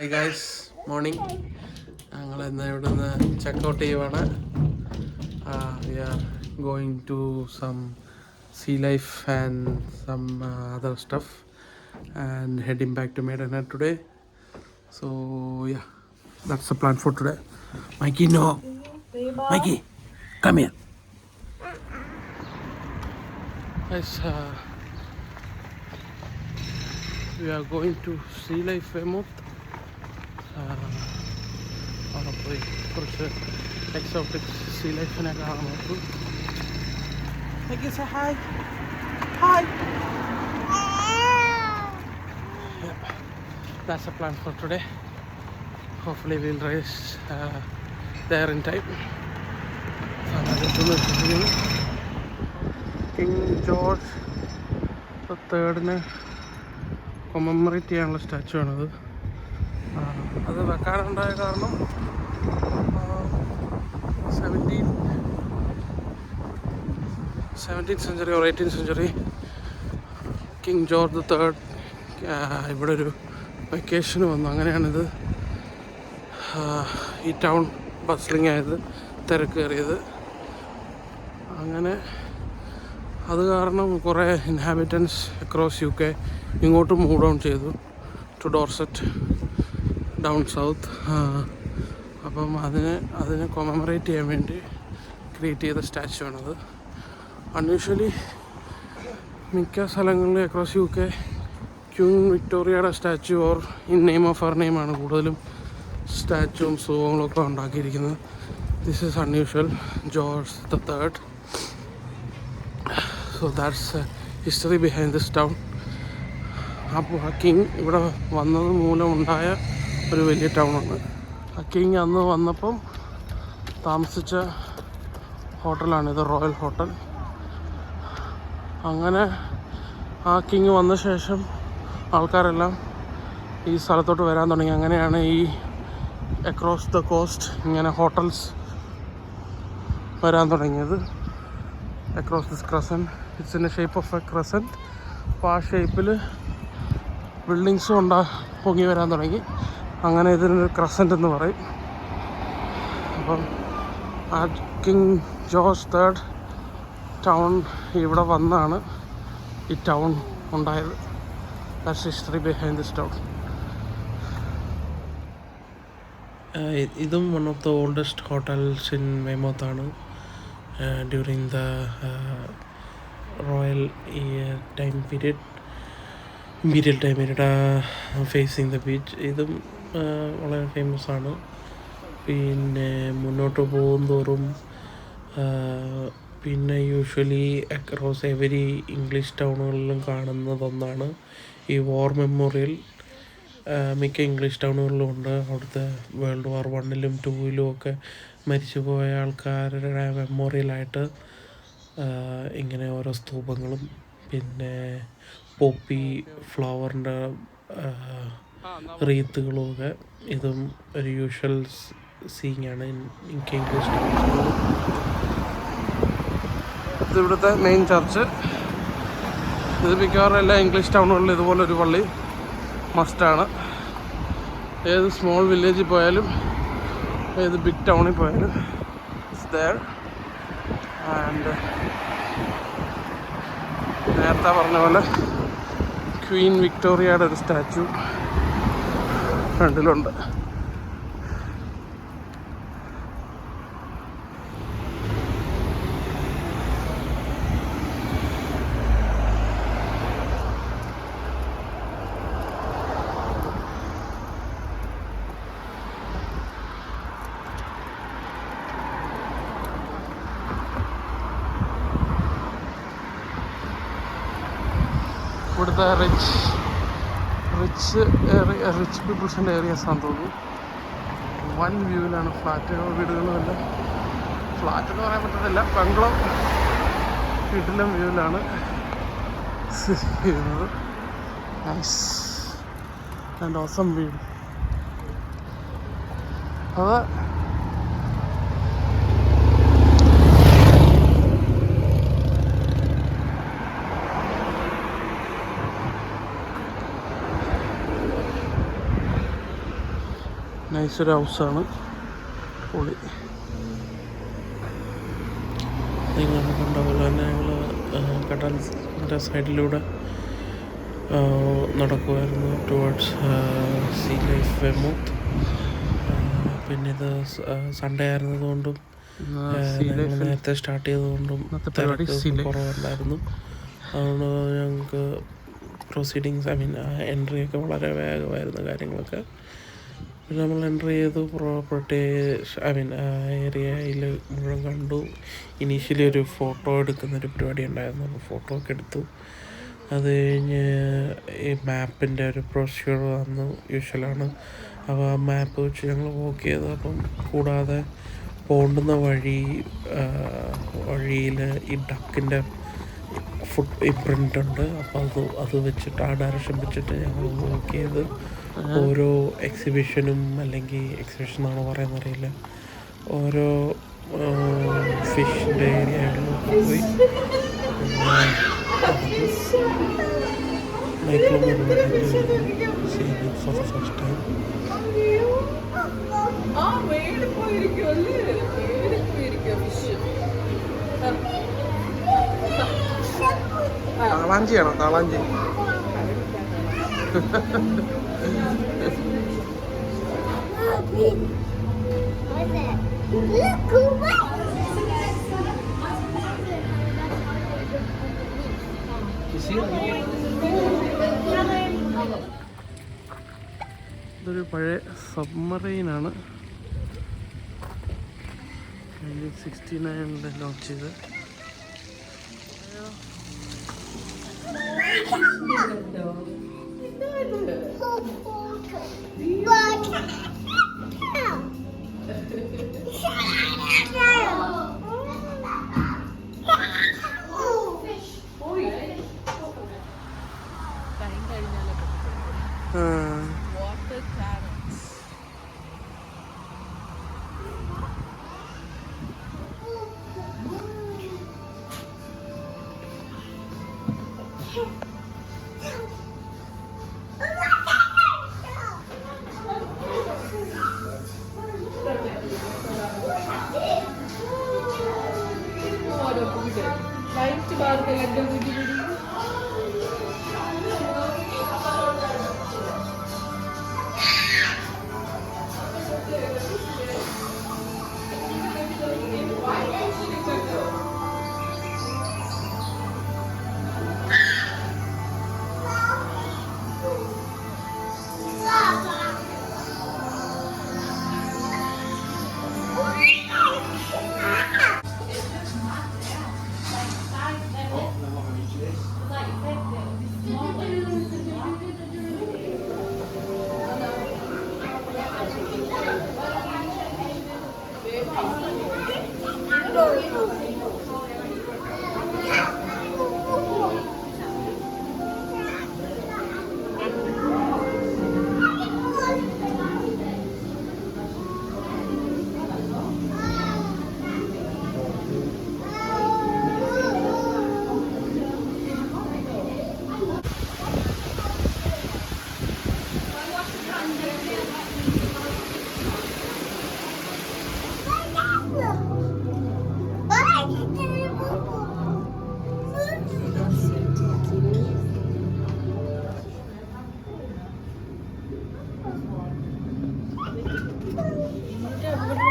Hi guys, morning. ഞങ്ങൾ ഇന്ന് ഇവിടെ നിന്ന് ചെക്കൗട്ട് ചെയ്യുവാണ്. We are going to some sea life and some other stuff and heading back to Medina today. So yeah, that's the plan for today. Mikey, no. Mikey, come here. Guys, we are going to sea life Weymouth. അവിടെ പോയി കുറച്ച് exotic see ലൈഫിനെ കാണാൻ പറ്റും. Hi hi. That's the plan for today. Hopefully we'll reach there in time. King George III commemorate ചെയ്യാനുള്ള statue ആണത്. അത് വെക്കാനുണ്ടായ കാരണം 17th century or 18th century king George III ഇവിടെ ഒരു വെക്കേഷന് വന്നു. അങ്ങനെയാണിത് ഈ ടൗൺ ബസ്ലിംഗ് ആയത്, തിരക്കേറിയത്. അങ്ങനെ അത് കാരണം കുറേ ഇൻഹാബിറ്റൻസ് അക്രോസ് UK ഇങ്ങോട്ട് മൂവ് ഡൗൺ ചെയ്തു ടു ഡോർസെറ്റ് ഡൗൺ സൗത്ത്. അപ്പം അതിനെ കൊമമറേറ്റ് ചെയ്യാൻ വേണ്ടി ക്രിയേറ്റ് ചെയ്ത സ്റ്റാച്ചു ആണത്. അൺയൂഷ്വലി മിക്ക സ്ഥലങ്ങളിലും അക്രോസ് UK ക്യൂൻ വിക്ടോറിയയുടെ statue or in name of her നെയിമാണ് കൂടുതലും സ്റ്റാച്ചുവും സുഖങ്ങളും ഒക്കെ ഉണ്ടാക്കിയിരിക്കുന്നത്. This is unusual, George III. So that's history behind this town. അപ്പോൾ ആ കിങ് ഇവിടെ വന്നത് മൂലമുണ്ടായ ഒരു വലിയ ടൗണാണ്. ആ കിങ് അന്ന് വന്നപ്പം താമസിച്ച ഹോട്ടലാണിത്, റോയൽ ഹോട്ടൽ. അങ്ങനെ ആ കിങ് വന്ന ശേഷം ആൾക്കാരെല്ലാം ഈ സ്ഥലത്തോട്ട് വരാൻ തുടങ്ങി. അങ്ങനെയാണ് ഈ അക്രോസ് ദ കോസ്റ്റ് ഇങ്ങനെ ഹോട്ടൽസ് വരാൻ തുടങ്ങിയത്. Across this crescent, it's in A shape of A crescent. അപ്പോൾ ആ ഷേപ്പിൽ ബിൽഡിങ്സും പൊങ്ങി വരാൻ തുടങ്ങി. അങ്ങനെ ഇതിനൊരു ക്രസൻറ്റ് എന്ന് പറയും. അപ്പം ആ കിങ് ജോർജ് III ടൗൺ ഇവിടെ വന്നാണ് ഈ ടൗൺ ഉണ്ടായത്. That's history behind this town. ഇതും one of the oldest hotels in Weymouth ആണ്. During the royal time period, imperial time period, facing the beach. ഇതും വളരെ ഫേമസ് ആണ്. പിന്നെ മുന്നോട്ട് പോകും തോറും പിന്നെ യൂഷ്വലി അക്രോസ് എവരി ഇംഗ്ലീഷ് ടൗണുകളിലും കാണുന്നതൊന്നാണ് ഈ വാർ മെമ്മോറിയൽ. മിക്ക ഇംഗ്ലീഷ് ടൗണുകളിലും ഉണ്ട്. അവിടുത്തെ World War I II ഒക്കെ മരിച്ചുപോയ ആൾക്കാരുടെ മെമ്മോറിയലായിട്ട് ഇങ്ങനെ ഓരോ സ്തൂപങ്ങളും പിന്നെ പോപ്പി ഫ്ലവറിൻ്റെ റീത്തുകളുമൊക്കെ. ഇതും ഒരു യൂഷ്വൽ സീങ് ആണ് എനിക്ക് ഇംഗ്ലീഷ് ടൗൺസുകളിൽ. ഇത് ഇവിടുത്തെ മെയിൻ ചർച്ച്. ഇത് മിക്കവാറും എല്ലാ ഇംഗ്ലീഷ് ടൗണുകളിലും ഇതുപോലൊരു പള്ളി മസ്റ്റാണ്. ഏത് സ്മോൾ വില്ലേജിൽ പോയാലും ഏത് ബിഗ് ടൗണിൽ പോയാലും ഇറ്റ്സ് ദെയർ. ആൻഡ് നേരത്തെ പറഞ്ഞ പോലെ ക്വീൻ വിക്ടോറിയയുടെ ഒരു സ്റ്റാച്ചു ഫ്രണ്ടിലുണ്ട്. ഇവിടുത്തെ റിച്ച് പീപ്പിൾസിൻ്റെ ഏരിയാസ് ആണെന്ന് തോന്നുന്നു. വൻ വ്യൂവിലാണ് ഫ്ലാറ്റ് വീടുകളുമല്ല. ഫ്ലാറ്റ് എന്ന് പറയാൻ പറ്റത്തില്ല, ബംഗ്ലോ വീട്ടിലും വ്യൂവിലാണ് ചെയ്യുന്നത്. Nice and awesome view. അത് നൈസൊരു ഹൗസാണ്. പൊളി. നിങ്ങൾ കണ്ട പോലെ തന്നെ ഞങ്ങൾ കടലിൻ്റെ സൈഡിലൂടെ നടക്കുമായിരുന്നു ടുവേർഡ്സ് സീ ലൈഫ് വെമൂത്ത്. പിന്നെ ഇത് സൺഡേ ആയിരുന്നതുകൊണ്ടും നേരത്തെ സ്റ്റാർട്ട് ചെയ്തതുകൊണ്ടും കുറവുണ്ടായിരുന്നു. അതുകൊണ്ട് ഞങ്ങൾക്ക് പ്രൊസീഡിങ്സ് എൻട്രിയൊക്കെ വളരെ വേഗമായിരുന്നു കാര്യങ്ങളൊക്കെ. പിന്നെ നമ്മൾ എൻട്രി ചെയ്തു, പ്രോപ്പർട്ടി ഏരിയയിൽ മുഴുവൻ കണ്ടു. ഇനീഷ്യലി ഒരു ഫോട്ടോ എടുക്കുന്നൊരു പരിപാടി ഉണ്ടായിരുന്നു. അപ്പോൾ ഫോട്ടോ ഒക്കെ എടുത്തു. അത് കഴിഞ്ഞ് ഈ മാപ്പിൻ്റെ ഒരു പ്രൊസീജിയർ വന്നു, യൂഷ്വലാണ്. അപ്പോൾ ആ മാപ്പ് വെച്ച് ഞങ്ങൾ വോക്ക് ചെയ്തു. അപ്പം കൂടാതെ പോണ്ടുന്ന വഴിയിൽ ഈ ഡക്കിൻ്റെ ഫുട് ഇംപ്രിൻ്റ് ഉണ്ട്. അപ്പോൾ അത് വെച്ചിട്ട് ആ ഡയറക്ഷൻ വെച്ചിട്ട് ഞങ്ങൾ വോക്ക് ചെയ്ത് ഓരോ എക്സിബിഷനും, അല്ലെങ്കിൽ എക്സിബിഷൻ എന്നാണോ പറയുന്നറിയില്ല, ഓരോ ഫിഷിൻ്റെ ഏരിയകളിലൊക്കെ പോയി ഫോർ ദ ഫസ്റ്റ് ടൈം. താളാഞ്ചിയാണോ? താളാഞ്ചി. ഇതൊരു പഴയ സബ്മറൈനാണ്. 1969 ലോഞ്ച് ചെയ്ത്.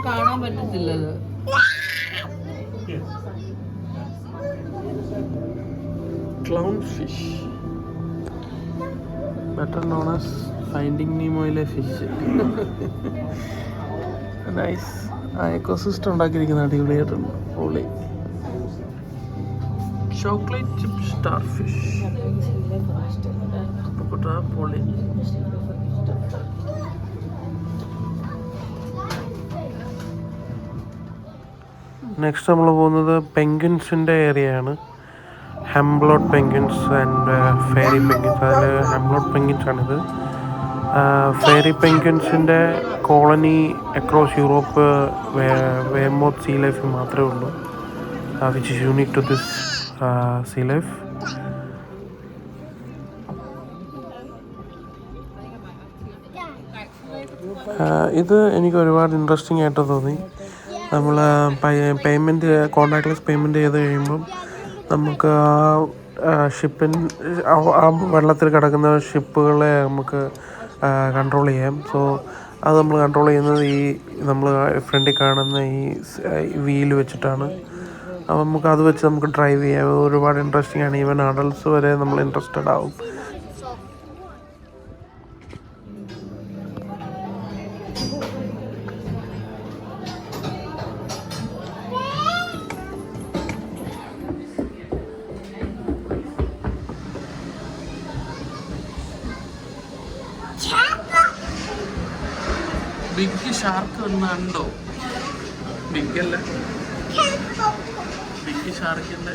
കാണാൻ പറ്റത്തില്ലത്. Clownfish, better known as Finding Nemoയിലെ ഫിഷ്. നൈസ്. ആ എക്കോസിസ്റ്റം ഉണ്ടാക്കിയിരിക്കുന്ന അടിപൊളിയായിട്ടുണ്ട്. പൊളി. Chocolate chip starfish. പൊളി. നെക്സ്റ്റ് നമ്മൾ പോകുന്നത് പെൻഗ്വിൻസിൻ്റെ ഏരിയയാണ്. Humboldt penguins and fairy penguins. അതിൽ ഹംബ്ലോട്ട് പെൻഗ്വിൻസ് ആണിത്. ഫെയറി പെൻഗ്വിൻസിൻ്റെ colony across Europe Weymouth Sea ലൈഫിൽ മാത്രമേ ഉള്ളൂ, which is unique to this see Life. ഇത് എനിക്ക് ഒരുപാട് ഇൻട്രസ്റ്റിംഗ് ആയിട്ട് തോന്നി. നമ്മൾ പേയ്മെൻറ്റ് കോൺടാക്ട്ലെസ് പേയ്മെൻറ്റ് ചെയ്ത് കഴിയുമ്പം നമുക്ക് ആ വെള്ളത്തിൽ കിടക്കുന്ന ഷിപ്പുകളെ നമുക്ക് കൺട്രോൾ ചെയ്യാം. സോ അത് നമ്മൾ കൺട്രോൾ ചെയ്യുന്നത് ഈ നമ്മൾ ഫ്രണ്ടിൽ കാണുന്ന ഈ വീല് വെച്ചിട്ടാണ്. അപ്പോൾ അത് വെച്ച് നമുക്ക് ഡ്രൈവ് ചെയ്യാം. ഒരുപാട് ഇൻട്രസ്റ്റിംഗ് ആണ്. ഈവൻ അഡൾട്ട്സ് വരെ നമ്മൾ ഇൻട്രസ്റ്റഡ് ആവും. ബിഗ് ഷാർക്ക് ഒന്നുണ്ടോ? ബിഗ് അല്ല, ബിഗ് ഷാർക്കിൻ്റെ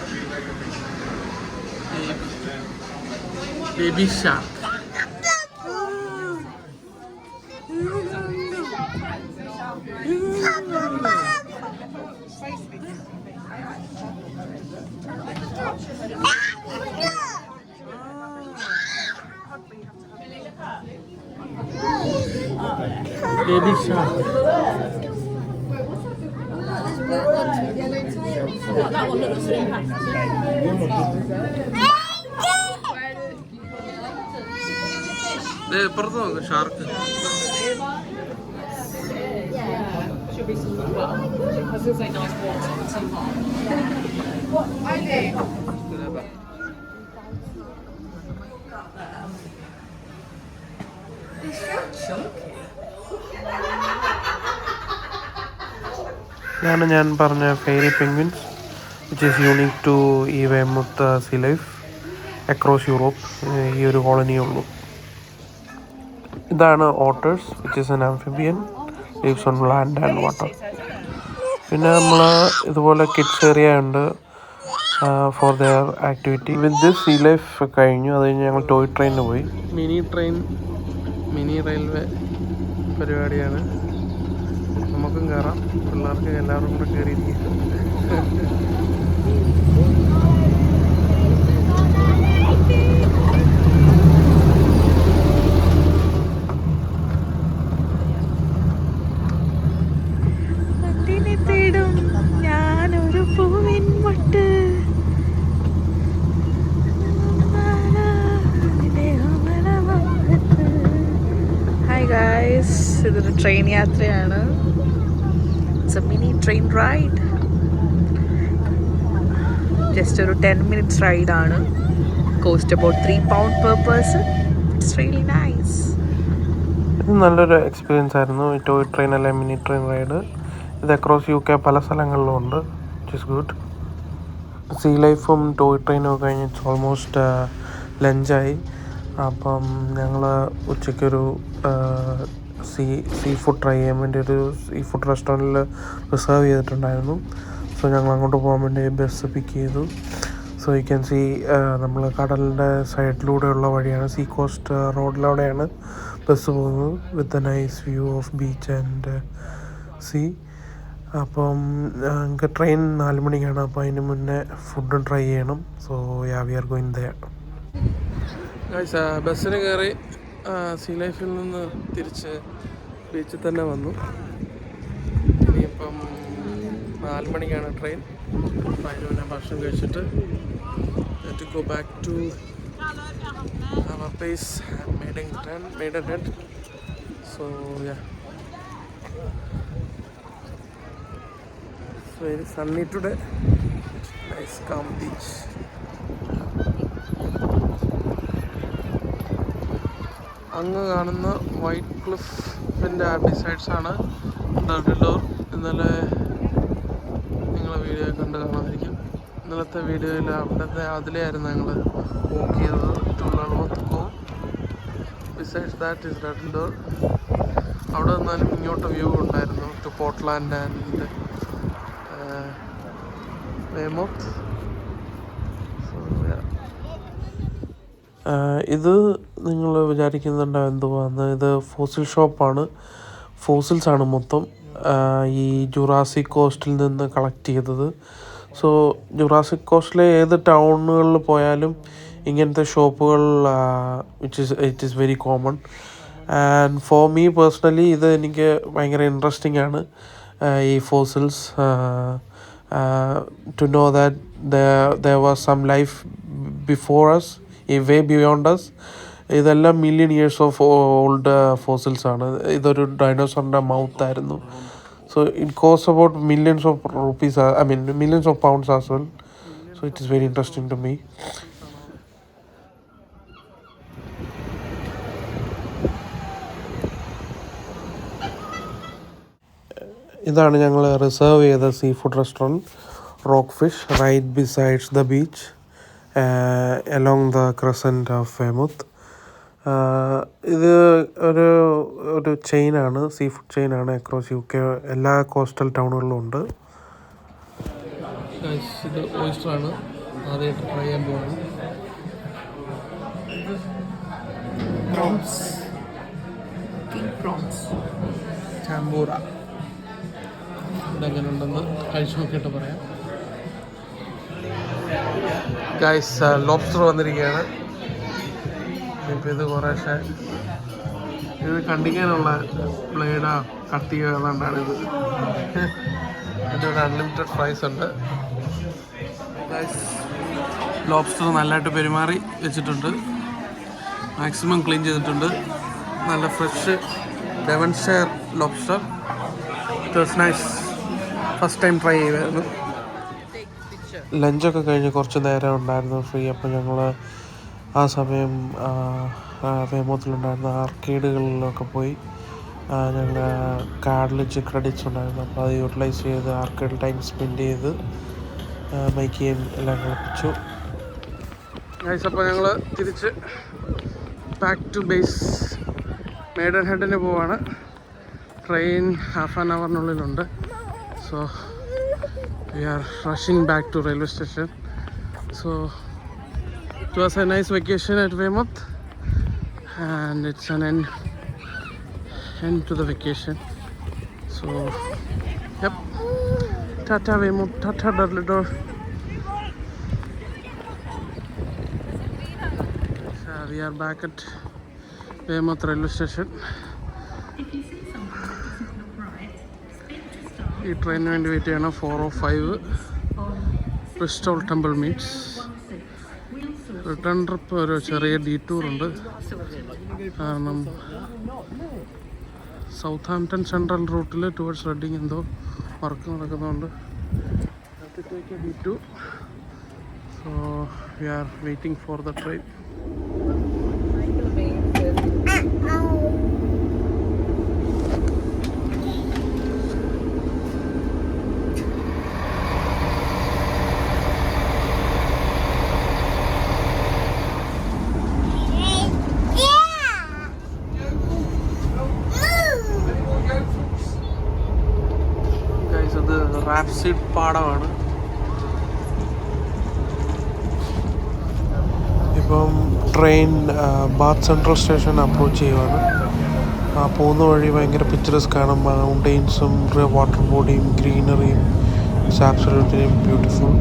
baby shark. Baby shark. That one looks ഇപ്പുറത്ത് നോക്ക് shark. should be some well. I was gonna say nice water, but too hot. ഇതാണ് ഞാൻ പറഞ്ഞ fairy penguins, which is unique to ഈ Weymouth sea life across Europe. ഈ ഒരു കോളനിയേ ഉള്ളൂ. ഇതാണ് otters, which is an amphibian, lives on land and water. പിന്നെ നമ്മൾ ഇതുപോലെ കിഡ്സ് ഏരിയ ഉണ്ട് for their activity. With this see life കഴിഞ്ഞു. അത് കഴിഞ്ഞ് ഞങ്ങൾ ടോയ് ട്രെയിനിന് പോയി. മിനി റെയിൽവേ പരിപാടിയാണ്. നമുക്കും കയറാം, പിള്ളേർക്ക് എല്ലാവരും കൂടെ കയറിയിരിക്കും. ഇതൊരു ട്രെയിൻ യാത്രയാണ്. It's a mini train ride. Just ഒരു 10 minutes റൈഡാണ്. Cost about £3 per person. It's really nice. ഇത് നല്ലൊരു എക്സ്പീരിയൻസ് ആയിരുന്നു. ഈ ടോയ് ട്രെയിൻ അല്ലെ മിനി ട്രെയിൻ റൈഡ്. ഇത് അക്രോസ് UK പല സ്ഥലങ്ങളിലും ഉണ്ട്. It is good. സീ ലൈഫും ടോയ് ട്രെയിനും ഒക്കെ കഴിഞ്ഞ് ഇറ്റ്സ് ഓൾമോസ്റ്റ് ലഞ്ചായി. അപ്പം ഞങ്ങൾ ഉച്ചയ്ക്കൊരു സീ ഫുഡ് ട്രൈ ചെയ്യാൻ വേണ്ടി ഒരു സീ ഫുഡ് റെസ്റ്റോറൻറ്റിൽ റിസർവ് ചെയ്തിട്ടുണ്ടായിരുന്നു. സോ ഞങ്ങൾ അങ്ങോട്ട് പോകാൻ വേണ്ടി ബസ് പിക്ക് ചെയ്തു. സോ യു ക്യാൻ സീ നമ്മൾ കടലിൻ്റെ സൈഡിലൂടെയുള്ള വഴിയാണ്, സീ കോസ്റ്റ് റോഡിലൂടെയാണ് ബസ് പോകുന്നത്, with a nice view of beach and sea. അപ്പം ഞങ്ങൾക്ക് ട്രെയിൻ 4 മണിക്കാണ്. അപ്പോൾ അതിന് മുന്നേ ഫുഡ് ട്രൈ ചെയ്യണം. So we are going there. ബസ്സിന് കയറി സീ ലൈഫിൽ നിന്ന് തിരിച്ച് ബീച്ചിൽ തന്നെ വന്നു. ഇനിയിപ്പം 4 മണിക്കാണ് ട്രെയിൻ. അപ്പം അതിന് മുന്നേ ഭക്ഷണം കഴിച്ചിട്ട് to go back to our place Maidenhead. So yeah, it's very sunny today. Nice calm beach. അങ്ങ് കാണുന്ന വൈറ്റ് ക്ലിഫിൻ്റെ ഡിസൈഡ്സാണ് ഡർഡിലോർ. ഇന്നലെ നിങ്ങൾ വീഡിയോ കണ്ട് കാണാമായിരിക്കും. ഇന്നലത്തെ വീഡിയോയിൽ അതിലെയായിരുന്നു ഞങ്ങൾ വോക്ക് ചെയ്തത്. To Lulworth. Besides that is Durdle Door. അവിടെ നിന്നാലും ഇങ്ങോട്ട് വ്യൂ ഉണ്ടായിരുന്നു ടു പോർട്ട്ലാൻഡ് ആൻഡ് വെയ്മൂത്ത്. ഇത് നിങ്ങൾ വിചാരിക്കുന്നുണ്ടാവും എന്തുവാന്ന്. ഇത് ഫോസിൽ ഷോപ്പാണ്. ഫോസിൽസാണ് മൊത്തം ഈ ജുറാസിക് കോസ്റ്റിൽ നിന്ന് കളക്ട് ചെയ്തത്. സോ ജുറാസിക് കോസ്റ്റിലെ ഏത് ടൗണുകളിൽ പോയാലും ഇങ്ങനത്തെ ഷോപ്പുകൾ it is very common. And for me personally ഇത് എനിക്ക് ഭയങ്കര ഇൻട്രസ്റ്റിംഗ് ആണ് ഈ fossils to know that there was some life before us, way beyond us. ഇതെല്ലാം million years of old fossils ആണ്. ഇതൊരു ഡൈനോസറിൻ്റെ മൗത്ത് ആയിരുന്നു. So it cost about millions of rupees, I mean millions of pounds as well. So it is very interesting to me. ഇതാണ് ഞങ്ങൾ reserve ചെയ്ത seafood restaurant, Rockfish, right besides the beach along the crescent of Weymouth. ഇത് ഒരു ചെയിനാണ്, seafood ചെയിനാണ്. Across UK എല്ലാ coastal ടൗണുകളിലും ഉണ്ട്. ഇത് ഓയിസ്റ്ററാണ്, ആദ്യമായിട്ട് ട്രൈ ചെയ്യാൻ പോകുന്നത്. ചാമ്പൂറ ഇതെങ്ങനെ ഉണ്ടെന്ന് കഴിച്ചു നോക്കിയിട്ട് പറയാം. ഗൈസ്, ലോബ്സ്റ്റർ വന്നിരിക്കുകയാണ്. ഇപ്പം ഇത് കുറേശ്ശെ ഇത് കണ്ടിക്കാനുള്ള ബ്ലേഡാ കട്ട് ചെയ്യുന്നതുകൊണ്ടാണ് ഇത്. ഇതിവിടെ അൺലിമിറ്റഡ് പ്രൈസ് ഉണ്ട്. ഗൈസ്, ലോബ്സ്റ്റർ നല്ലതായിട്ട് പെരുമാറി വെച്ചിട്ടുണ്ട്, മാക്സിമം ക്ലീൻ ചെയ്തിട്ടുണ്ട്. നല്ല fresh Devonshire lobster. It was nice. First time try ചെയ്തായിരുന്നു. ലഞ്ചൊക്കെ കഴിഞ്ഞ് കുറച്ച് നേരം ഉണ്ടായിരുന്നു ഫ്രീ. അപ്പോൾ ഞങ്ങൾ ആ സമയം വെയ്മouthലുണ്ടായിരുന്ന ആർക്കേഡുകളിലൊക്കെ പോയി. ഞങ്ങൾ കാർഡിൽ ക്രെഡിറ്റ്സ് ഉണ്ടായിരുന്നു, അപ്പോൾ അത് യൂട്ടിലൈസ് ചെയ്ത് ആർക്കേഡിൽ ടൈം സ്പെൻഡ് ചെയ്ത് മൈക്കിയും എല്ലാം കളിപ്പിച്ചു. അപ്പോൾ ഞങ്ങൾ തിരിച്ച് ബാക്ക് ടു ബേസ് മെയ്ഡൻ ഹെഡിന് പോവാണ്. ട്രെയിൻ ഹാഫ് ആൻ അവറിനുള്ളിലുണ്ട്. So we are rushing back to railway station. So it was a nice vacation at Weymouth, and it's an end to the vacation. So yep, tata Weymouth, tata Dudley. So we are back at Weymouth railway station. ഈ ട്രെയിനിന് വേണ്ടി wait ചെയ്യണം. 4:05 Bristol Temple Meads. Return trip ഒരു ചെറിയ ഡീറ്റൂറുണ്ട്, കാരണം Southampton Central റൂട്ടിൽ towards Reading എന്തോ വർക്ക് നടക്കുന്നുണ്ട്. Detour. So we are waiting for the train. Rapeseed പാടമാണ്. ഇപ്പം train Bath Central station approach ചെയ്യുവാണ്. പോകുന്ന വഴി ഭയങ്കര പിക്ചറസ്ക് ആണ്. മൗണ്ടെയിൻസും വാട്ടർ ബോഡിയും ഗ്രീനറിയും. It's absolutely beautiful.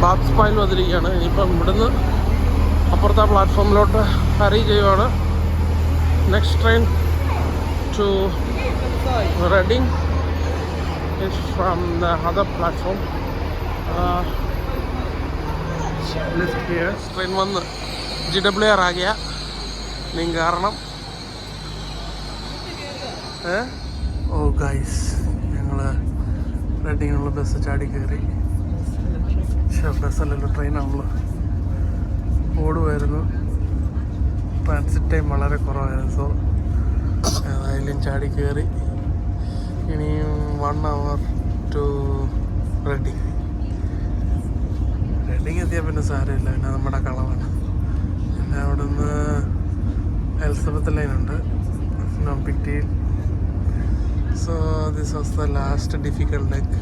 ബാത്ത് സ്പായിൽ വന്നിരിക്കുകയാണ്. ഇനിയിപ്പം ഇവിടുന്ന് അപ്പുറത്തെ പ്ലാറ്റ്ഫോമിലോട്ട് ഹറി ചെയ്യുവാണ്. Next train to Reading is from the other platform. Train വന്ന് GWR ആ ഗയാ. നീ കാരണം ഓ ഗൈസ്, ഞങ്ങൾ റെഡിങ്ങുള്ള ബസ് ചാടി കയറി. ബസ്സല്ലല്ലോ, ട്രെയിനാണല്ലോ. ഓടുമായിരുന്നു. ട്രാൻസിറ്റ് ടൈം വളരെ കുറവായിരുന്നു. സോ ഏതായാലും ചാടി കയറി. ഇനിയും 1 hour ടു റെഡിങ് എത്തിയാൽ പിന്നെ സാരമില്ല, പിന്നെ നമ്മുടെ കളവാണ്. പിന്നെ അവിടെ നിന്ന് എലിസബത്ത് ലൈനുണ്ട്, പിറ്റിയിൽ. So this was the last difficult leg.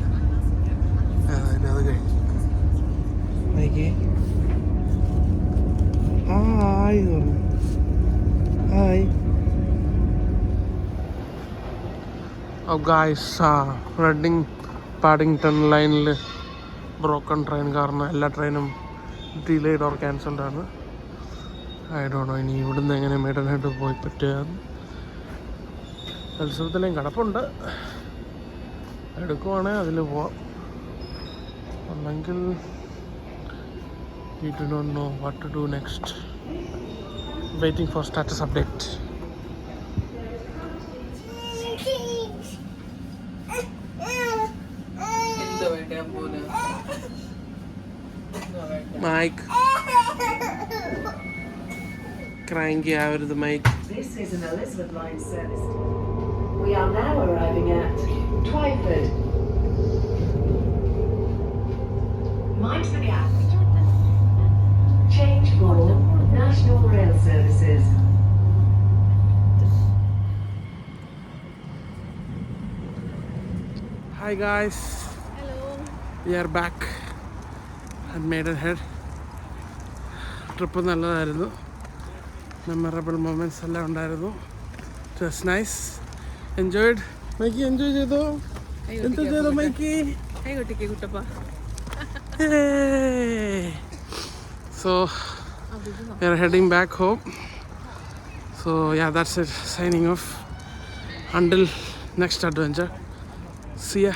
ഏതായാലും അത് കഴിഞ്ഞു. Hi hi. Oh guys, Reading Paddington ലൈനിൽ ബ്രോക്കൺ ട്രെയിൻ കാരണം എല്ലാ ട്രെയിനും ഡിലേഡ് ഓർ ക്യാൻസൽഡ് ആണ്. ഐ ഡോണ്ട് നോ ഇനി ഇവിടുന്ന് എങ്ങനെ മെയ്ഡൻ ഹെഡ് പോയി പറ്റുക. മത്സരത്തിലേയും കിടപ്പുണ്ട്, എടുക്കുവാണെങ്കിൽ അതിൽ പോവാം. അല്ലെങ്കിൽ we do not know what to do next. Waiting for status update. Mike. Cranky ആവരുത് Mike. This is an Elizabeth line service. We are now arriving at Twyford. Mind the gap. Change for National Rail Services. Hi guys. Hello. We are back at Maidenhead. Trip നല്ലതായിരുന്നു, memorable moments എല്ലാം ഉണ്ടായിരുന്നു. It was nice. Enjoyed. Mikey enjoy ചെയ്തോ? എന്താ ചെയ്തോ മൈക്കി? Kuttappa. So we are heading back home. So yeah, that's it. Signing off until next adventure. See ya.